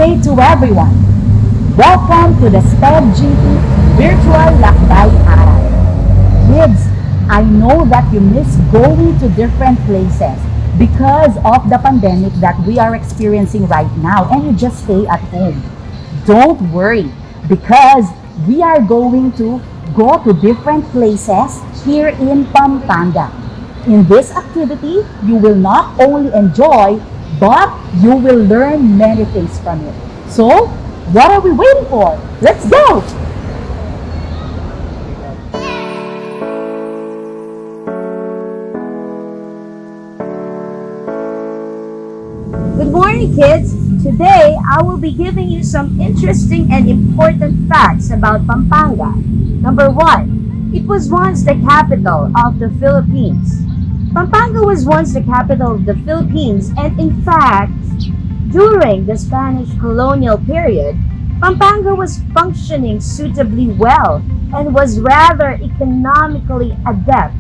day to everyone. Welcome to the SPED GT Virtual Lakbay-Aral. Kids, I know that you miss going to different places because of the pandemic that we are experiencing right now and you just stay at home. Don't worry because we are going to go to different places here in Pampanga. In this activity, you will not only enjoy, but you will learn many things from it. So, what are we waiting for? Let's go! Good morning, kids! Today, I will be giving you some interesting and important facts about Pampanga. Number 1, it was once the capital of the Philippines. Pampanga was once the capital of the Philippines, and in fact, during the Spanish colonial period, Pampanga was functioning suitably well and was rather economically adept,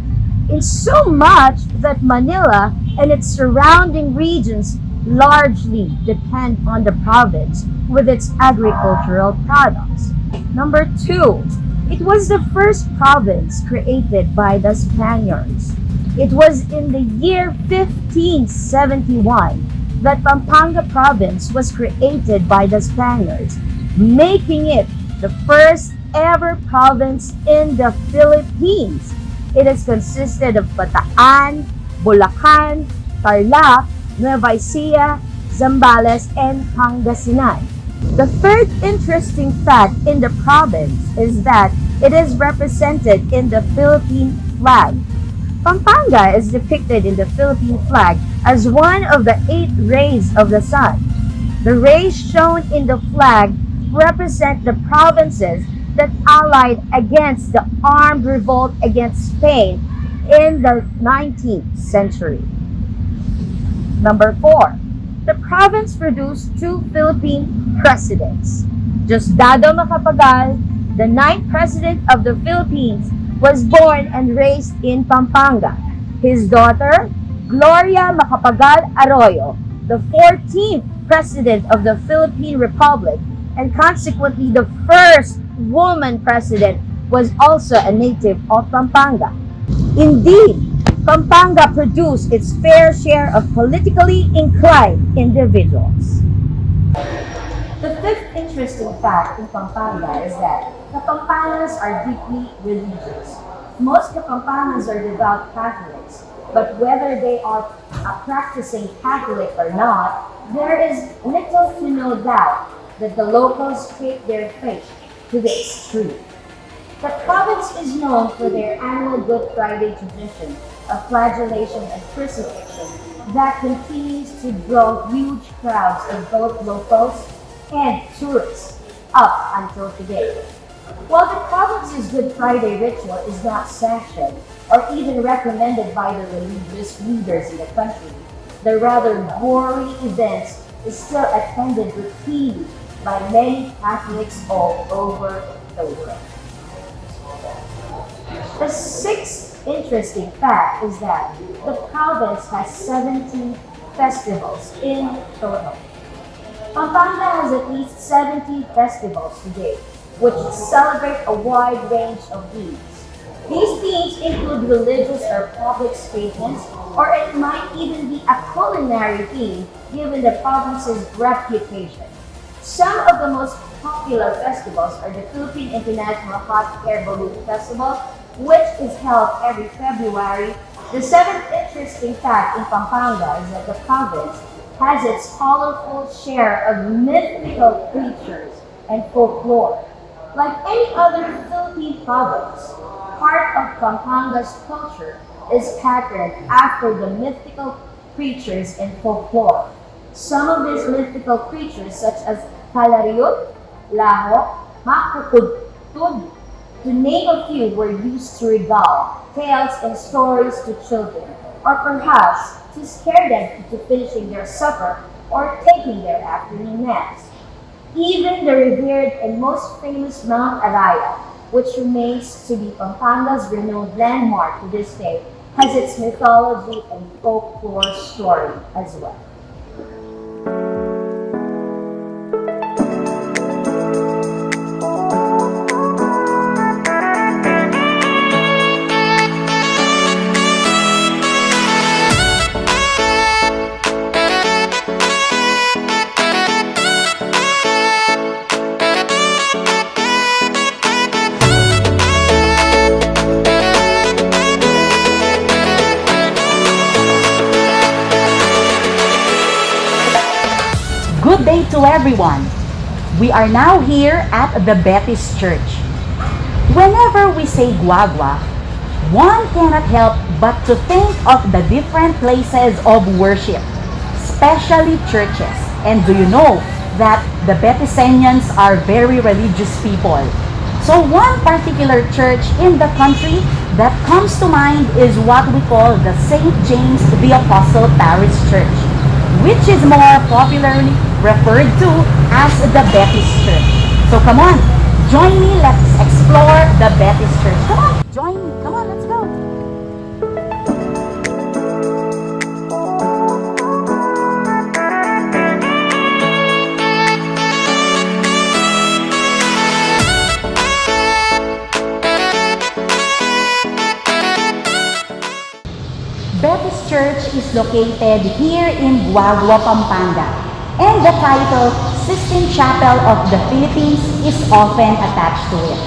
in so much that Manila and its surrounding regions largely depend on the province with its agricultural products. Number 2, it was the first province created by the Spaniards. It was in the year 1571 that Pampanga province was created by the Spaniards, making it the first ever province in the Philippines. It is consisted of Bataan, Bulacan, Tarlac, Nueva Ecija, Zambales, and Pangasinan. The third interesting fact in the province is that it is represented in the Philippine flag. Pampanga is depicted in the Philippine flag as one of the 8 rays of the sun. The rays shown in the flag represent the provinces that allied against the armed revolt against Spain in the 19th century. Number 4, the province produced 2 Philippine presidents. Diosdado Macapagal, the 9th president of the Philippines, was born and raised in Pampanga. His daughter, Gloria Macapagal Arroyo, the 14th president of the Philippine Republic, and consequently the first woman president, was also a native of Pampanga. Indeed, Pampanga produced its fair share of politically inclined individuals. The fifth interesting fact in Pampanga is that Kapampangas are deeply religious. Most Kapampangas are devout Catholics, but whether they are a practicing Catholic or not, there is little to no doubt that the locals take their faith to the extreme. The province is known for their annual Good Friday tradition of flagellation and crucifixion that continues to draw huge crowds of both locals and tourists up until today. While the province's Good Friday ritual is not sanctioned or even recommended by the religious leaders in the country, the rather gory events is still attended routinely by many Catholics all over the world. The sixth interesting fact is that the province has 17 festivals in total. Pampanga has at least 70 festivals today, which celebrate a wide range of themes. These themes include religious or public statements, or it might even be a culinary theme given the province's reputation. Some of the most popular festivals are the Philippine International Hot Air Balloon Festival, which is held every February. The seventh interesting fact in Pampanga is that the province has its colorful share of mythical creatures and folklore. Like any other Philippine province, part of Pampanga's culture is patterned after the mythical creatures and folklore. Some of these mythical creatures, such as Kalariot, Laho, Makukudtud, to name a few, were used to regale tales and stories to children, or perhaps to scare them into finishing their supper or taking their afternoon naps. Even the revered and most famous Mount Araya, which remains to be Pampanga's renowned landmark to this day, has its mythology and folklore story as well. day to everyone. We are now here at the Betis Church. Whenever we say guagua, one cannot help but to think of the different places of worship, especially churches. And do you know that the Betisenians are very religious people? So one particular church in the country that comes to mind is what we call the St. James the Apostle Parish Church, which is more popularly referred to as the Betis Church. So come on, join me, let's explore the Betis Church. Come on, join me, come on, let's go. Betis Church is located here in Guagua, Pampanga, and the title Sistine Chapel of the Philippines is often attached to it.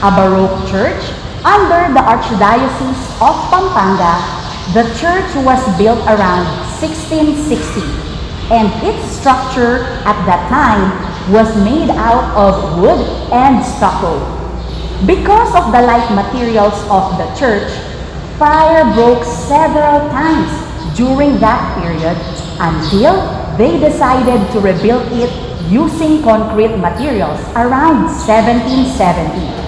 A Baroque church under the Archdiocese of Pampanga, the church was built around 1660, and its structure at that time was made out of wood and stucco. Because of the light materials of the church, fire broke several times during that period until they decided to rebuild it using concrete materials around 1770.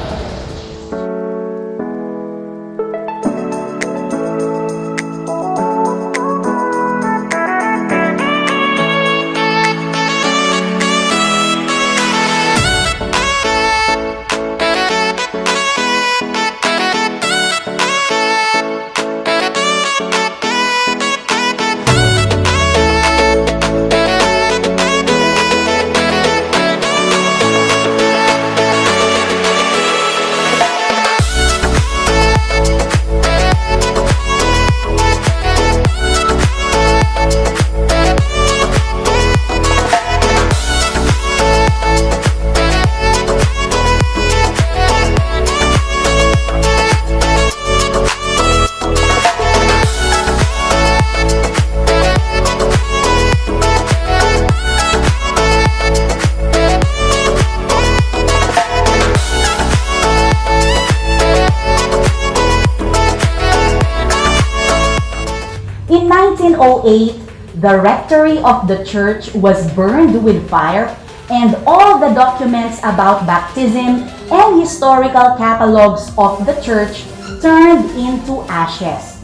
In 1908, the rectory of the church was burned with fire, and all the documents about baptism and historical catalogs of the church turned into ashes.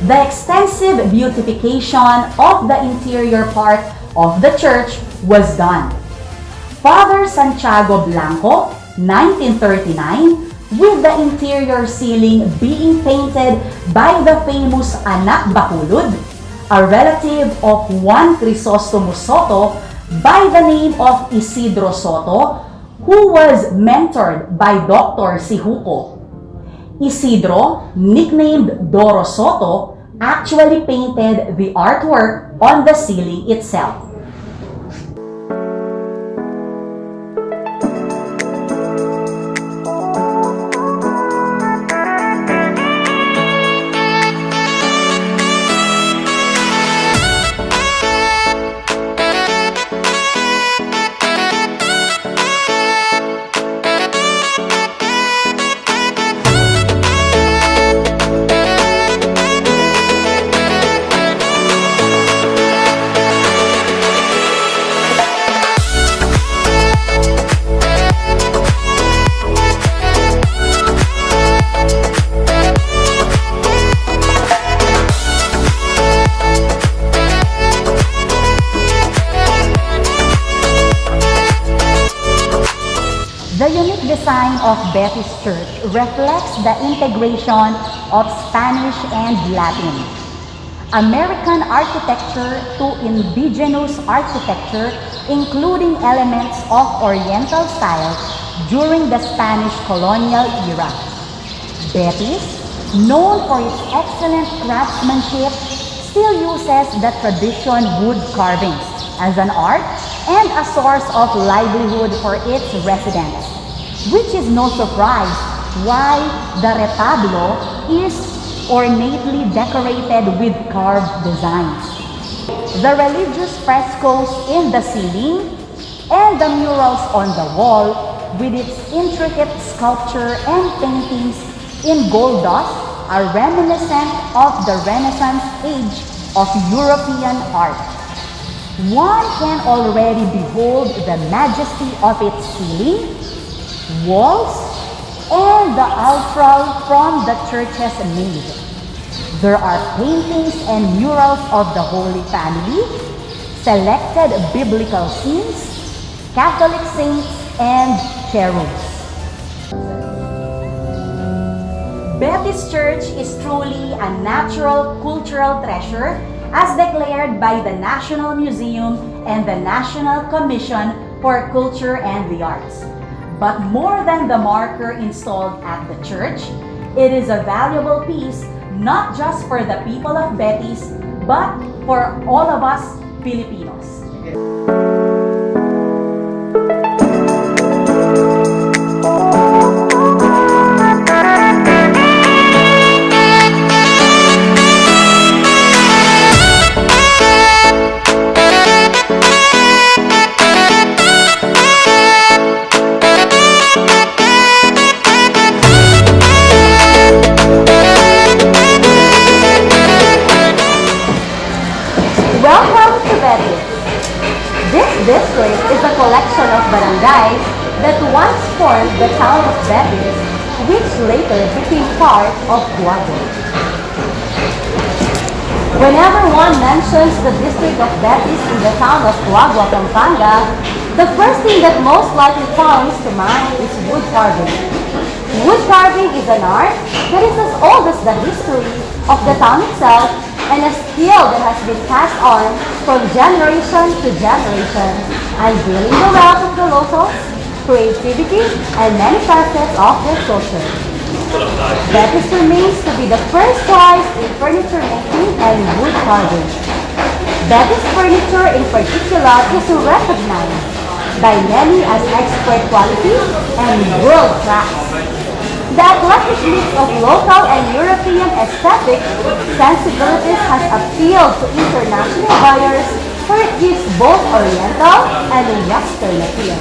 The extensive beautification of the interior part of the church was done. Father Santiago Blanco, 1939, with the interior ceiling being painted by the famous Anak Bacolod, a relative of Juan Crisostomo Soto by the name of Isidro Soto, who was mentored by Dr. Sihuko. Isidro, nicknamed Doro Soto, actually painted the artwork on the ceiling itself. The unique design of Betis Church reflects the integration of Spanish and Latin, American architecture to indigenous architecture, including elements of Oriental style during the Spanish colonial era. Betis, known for its excellent craftsmanship, still uses the tradition wood carvings as an art and a source of livelihood for its residents, which is no surprise why the retablo is ornately decorated with carved designs. The religious frescoes in the ceiling And the murals on the wall, with its intricate sculpture and paintings in gold dust, are reminiscent of the Renaissance age of European art. One can already behold the majesty of its ceiling, walls, and the altar from the church's nave. There are paintings and murals of the Holy Family, selected biblical scenes, Catholic saints, and cherubs. Betis Church is truly a natural cultural treasure as declared by the National Museum and the National Commission for Culture and the Arts. But more than the marker installed at the church, it is a valuable piece not just for the people of Betis, but for all of us Filipinos. Welcome to Betis. This district is a collection of barangays that once formed the town of Betis, which later became part of Guago. Whenever one mentions the district of Betis in the town of Guago, Pampanga, the first thing that most likely comes to mind is wood carving. Wood carving is an art that is as old as the history of the town itself and a skill that has been passed on from generation to generation, unveiling the wealth of the locals, creativity, and many facets of their culture. Betis remains to be the first choice in furniture making and wood carving. Betis furniture in particular is recognized by many as expert quality and world class. The eclectic mix of local and European aesthetic sensibilities has appealed to international buyers, for it gives both Oriental and Western appeal.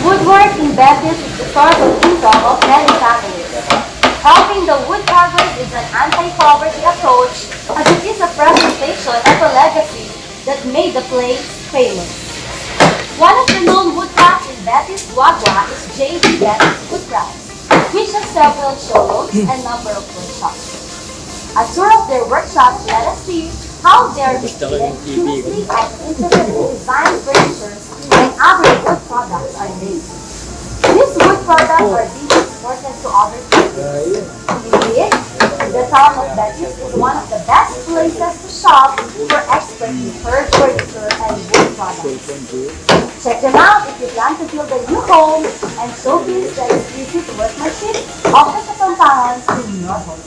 Woodwork in Betis is the source of income of many families. Helping the woodcarvers is an anti-poverty approach as it is a presentation of a legacy that made the place famous. One of the known woodcrafts in Betis, Guagua, is J.D. Betis Woodcrafts, which has several showrooms and number of workshops. A tour of their workshops let us see how they are meticulously and intricately designed furniture and other wood products are made. These wood products are being exported to other countries. Indeed, the town of Betis is one of the best places to shop for expert furniture and wood products. Check them out if you plan to build a new home and showcase the exquisite workmanship of the Kapampangans in your home.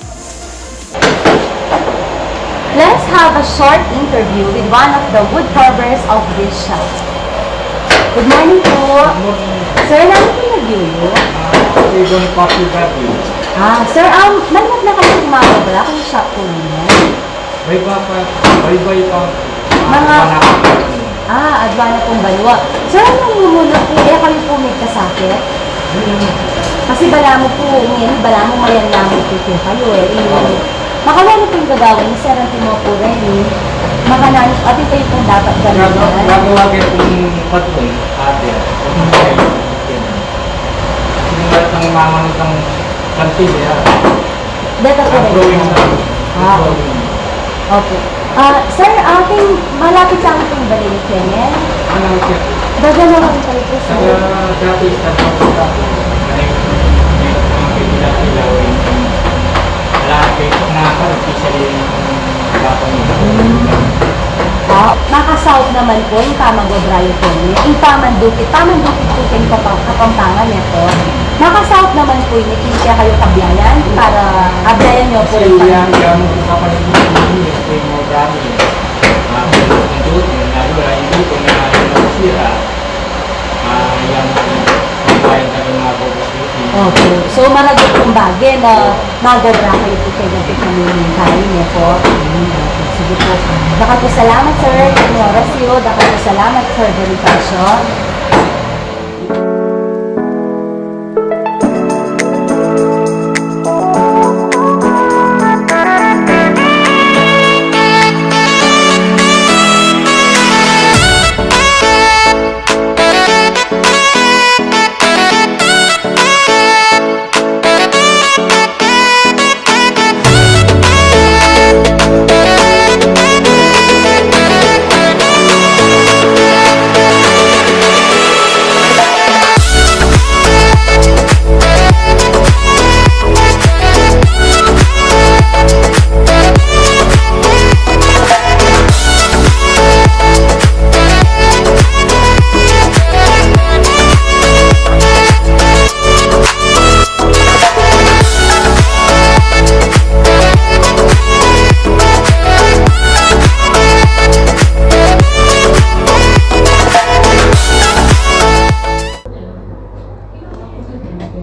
Let's have a short interview with one of the wood carvers of this shop. Good morning po. Sir, namin po nag-view? Ibon coffee beverage. Sir, malamag na kayo kumababala kung shop po ninyo. May pa, Mga, adwana pong balwa. Sir, ang namumulot po, kami po may kasakit. Kasi bala mo po, ngayon, bala mo mayan namin po kayo Makawala po yung gagawin, sir, ang timo po rin Makananis, at ito yung dapat gano'n. Gagawa kayo kung patong ate. Sinulat ng mamanit ng kantil. Dito po rin. Drawing na. Okay. Sir, ating malapit sa ating balik yan. Ano siya? Dagano ko rin kayo po, Sa sir. dati sa dati. Ay, mga pinilawin. Wala kayo na especially yung lapang nila. Naka-south naman po yung Tamagobrayo po niya. Yung Tamandukit po kayo Kapampangan niya po. Naka-south naman po yung kaya kayo kabyayan para abyayan niyo po Kasi yung yan, pamilya. yung kapalit mo yung mga brother. Yung doon, yung dito na nasira. Yung kampayan kami mga bubusiti. Okay. So, maragot kong bagay na magobra kayo po kayo ng pamilya niya po. Sige po. Daka po salamat, sir. Oras yun. Daka po salamat, sir. Bonifacio.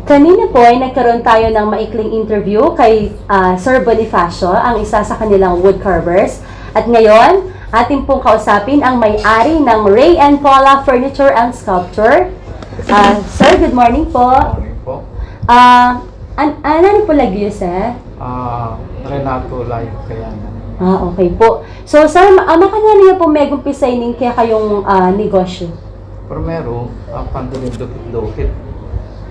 Kanina po ay nagkaroon tayo ng maikling interview kay Sir Bonifacio, ang isa sa kanilang wood carvers. At ngayon, ating pong kausapin ang may-ari ng Ray and Paula Furniture and Sculpture. Sir, good morning po. Po. Ano po lagi sir? Renato Live kaya na. Okay po. So, sir, makanyan niyo po may gumpisay ning kaya kayong negosyo? Primero, panduling dukit-dukit.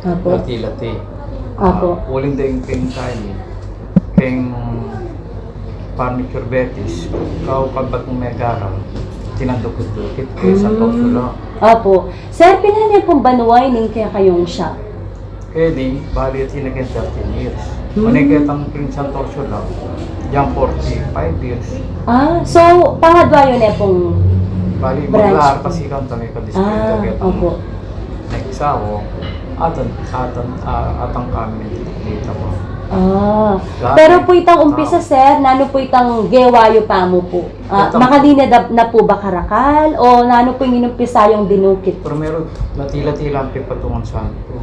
Apo. Lati-lati. Apo. Uling din yung kain. Keng furniture betis. Kau kabat mong megaral. Tinandukit-dukit. Kaya sa Torsula. Apo. Sir, pila niya pong banuay ning kaya kayong shop? Kaya di, bali at hinagin 13 years. Manikitang Prince Torsula. Yang 45 years. So, pangadwayo na pong Bali, branch. maglaar kasi kang tanay ka-display. Opo. Nagsawo. Atang kami dito po. Pero po itang umpisa, sir, nano po itang gewayo pa mo po? Makalina na po ba karakal? O nano po yung inumpisa yung dinukit? Pero meron natila-tila ang pipatungan sa ito.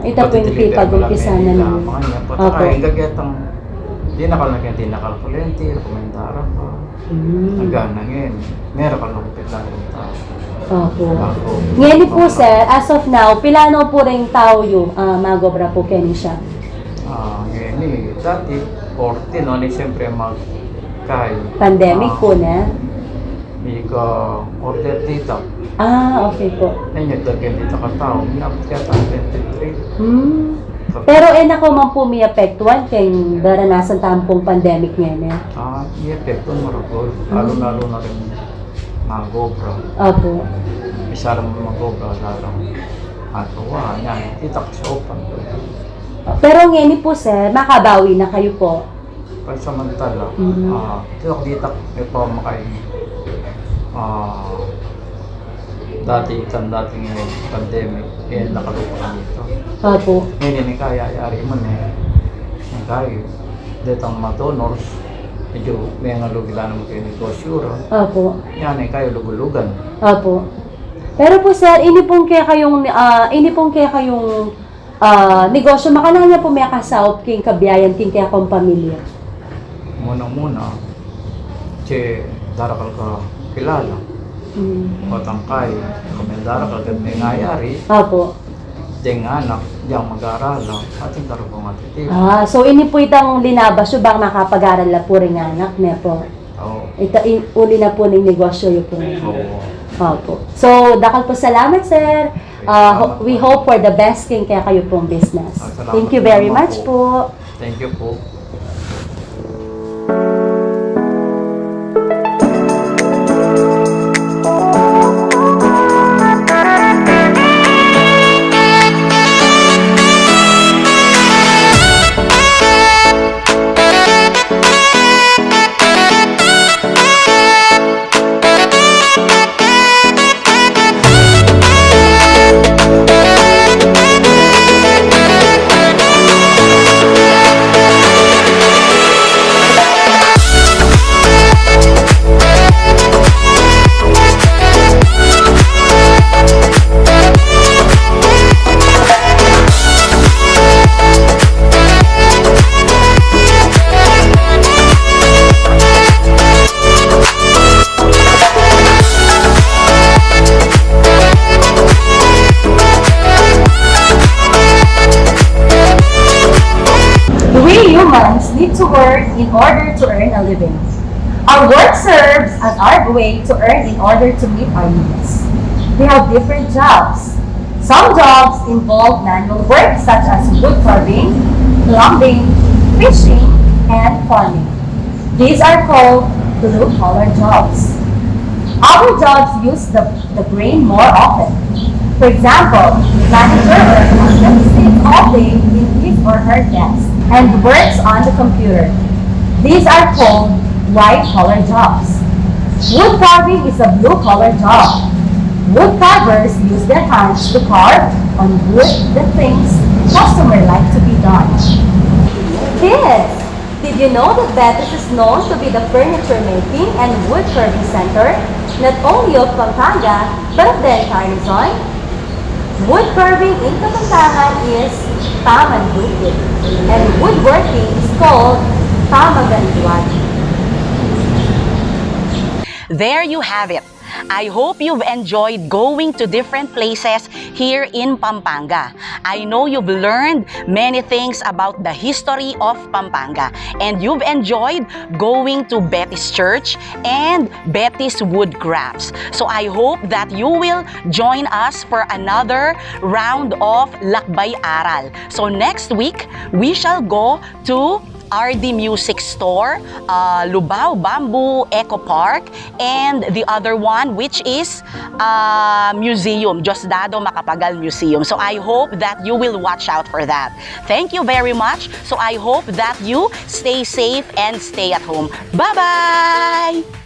Ito po yung pag-umpisa na naman. Mga niya po. Taka, gagetang di nakalagyan, di nakalkulente, rekomendara pa. Nagana ngayon. Meron ka lupit lang yung tao. Opo. Ngayon po, sir, as of now, pilano po rin tao yung magobra po kayo siya? Ngayon dati, 14, no? Siyempre magkay. Pandemic po na? Hindi ka order dito. Okay po. Ngayon, dagyan dito ka tao. Minapit ka tayo 23. Pero nako man po may apektuhan kay daranasan tampong pandemic ngayon eh. I-epekto maragol. Lalo-lalo na rin magobra. Opo. Isa lang magobra, larang atuwa niya. Kita ka sa open. Pero ngayon po sir, makabawi na kayo po. Pansamantala, dito may pamakay. Dati ngayon, pandemic, nakalupa na dito. Opo. Ngayon yung kaya-yari mo na yung kaya. Dito ang mga donors, medyo may nga lugilan mo kayo negosyo. Opo. Yan yung kaya lugulugan. Opo. Pero po sir, ini pong kaya kayong negosyo, makana niya po may kasaop king kabiyayan king kaya kong pamilya. Muna, darakal ka kilala. O tangkay, komendara ka agad may ngayari. Opo. Diyang anak, diyang mag-aarala, ating darabong atitip. So ini po itang linabas yung bang makapag-aral na po rin anak niya po. Oo. Uli na po ng negosyo yung po. Oo. Opo. So, dakal po salamat, sir. We hope for the best king kaya kayo pong business. Thank you very much po. Thank you po. humans need to work in order to earn a living. Our work serves as our way to earn in order to meet our needs. We have different jobs. Some jobs involve manual work such as wood carving, plumbing, fishing, and farming. These are called blue-collar jobs. Our jobs use the brain more often. For example, manager or accountant sits all day in his or her desk and works on the computer. These are called white-collar jobs. Wood carving is a blue-collar job. Wood carvers use their hands to carve on wood the things customers like to be done. Kids, did you know that Betis is known to be the furniture making and wood carving center, not only of Pampanga, but of the entire Luzon? Wood carving in Kapampangan is Tamandukin, and woodworking is called Tamaganduan. There you have it. I hope you've enjoyed going to different places here in Pampanga. I know you've learned many things about the history of Pampanga, and you've enjoyed going to Betis Church and Betis Wood Crafts. So I hope that you will join us for another round of Lakbay-Aral. So next week, we shall go to RD Music Store, Lubao Bamboo Eco Park, and the other one which is Museum, Diosdado Macapagal Museum. So I hope that you will watch out for that. Thank you very much. So I hope that you stay safe and stay at home. Bye-bye!